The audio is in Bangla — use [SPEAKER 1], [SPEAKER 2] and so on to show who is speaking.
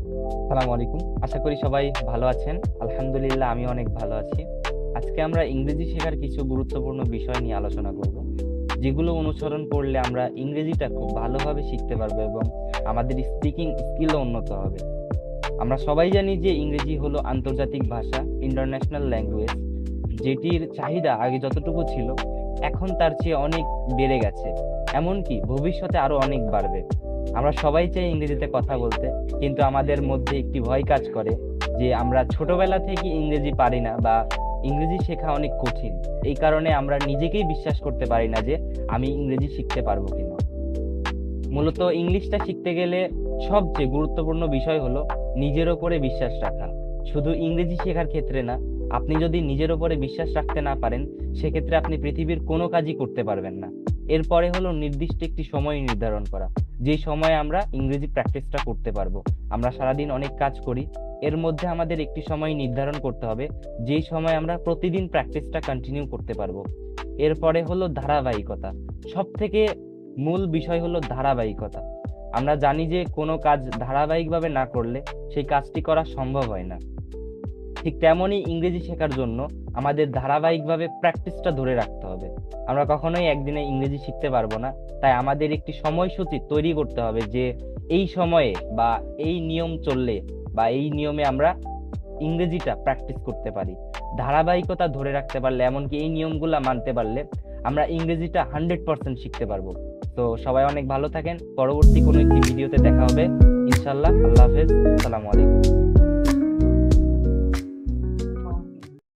[SPEAKER 1] আসসালামু আলাইকুম। আশা করি সবাই ভালো আছেন। আলহামদুলিল্লাহ আমি অনেক ভালো আছি। আজকে আমরা ইংরেজি শেখার কিছু গুরুত্বপূর্ণ বিষয় নিয়ে আলোচনা করব, যেগুলো অনুসরণ করলে আমরা ইংরেজিটা খুব ভালোভাবে শিখতে পারবো এবং আমাদের স্পিকিং স্কিলও উন্নত হবে। আমরা সবাই জানি যে ইংরেজি হলো আন্তর্জাতিক ভাষা, ইন্টারন্যাশনাল ল্যাঙ্গুয়েজ, যেটির চাহিদা আগে যতটুকু ছিল এখন তার চেয়ে অনেক বেড়ে গেছে, এমনকি ভবিষ্যতে আরো অনেক বাড়বে। আমরা সবাই চাই ইংরেজিতে কথা বলতে, কিন্তু আমাদের মধ্যে একটি ভয় কাজ করে যে আমরা ছোটবেলা থেকে ইংরেজি পারি না বা ইংরেজি শেখা অনেক কঠিন। এই কারণে আমরা নিজেকেই বিশ্বাস করতে পারি না যে আমি ইংরেজি শিখতে পারবো কিনা। মূলত ইংলিশটা শিখতে গেলে সবচেয়ে গুরুত্বপূর্ণ বিষয় হলো নিজের ওপরে বিশ্বাস রাখা। শুধু ইংরেজি শেখার ক্ষেত্রে না, আপনি যদি নিজের ওপরে বিশ্বাস রাখতে না পারেন, সেক্ষেত্রে আপনি পৃথিবীর কোনো কাজই করতে পারবেন না। এরপরে হলো নির্দিষ্ট একটি সময় নির্ধারণ করা, যে সময়ে আমরা ইংরেজি প্র্যাকটিসটা করতে পারবো। আমরা সারাদিন অনেক কাজ করি, এর মধ্যে আমাদের একটি সময় নির্ধারণ করতে হবে যেই সময় আমরা প্রতিদিন প্র্যাকটিসটা কন্টিনিউ করতে পারবো। এরপরে হলো ধারাবাহিকতা। সব থেকে মূল বিষয় হলো ধারাবাহিকতা। আমরা জানি যে কোনো কাজ ধারাবাহিকভাবে না করলে সেই কাজটি করা সম্ভব হয় না। ঠিক তেমনই ইংরেজি শেখার জন্য আমাদের ধারাবাহিকভাবে প্র্যাকটিসটা ধরে রাখতে হবে। আমরা কখনোই একদিনে ইংরেজি শিখতে পারবো না। তাই আমাদের একটি সময়সূচি তৈরি করতে হবে যে এই সময়ে বা এই নিয়ম চললে বা এই নিয়মে আমরা ইংরেজিটা প্র্যাকটিস করতে পারি। ধারাবাহিকতা ধরে রাখতে পারলে, এমনকি এই নিয়মগুলা মানতে পারলে আমরা ইংরেজিটা 100% শিখতে পারবো। তো সবাই অনেক ভালো থাকেন। পরবর্তী কোনো একটি ভিডিওতে দেখা হবে ইনশাল্লাহ। আল্লাহ হাফেজ। আসসালামু আলাইকুম।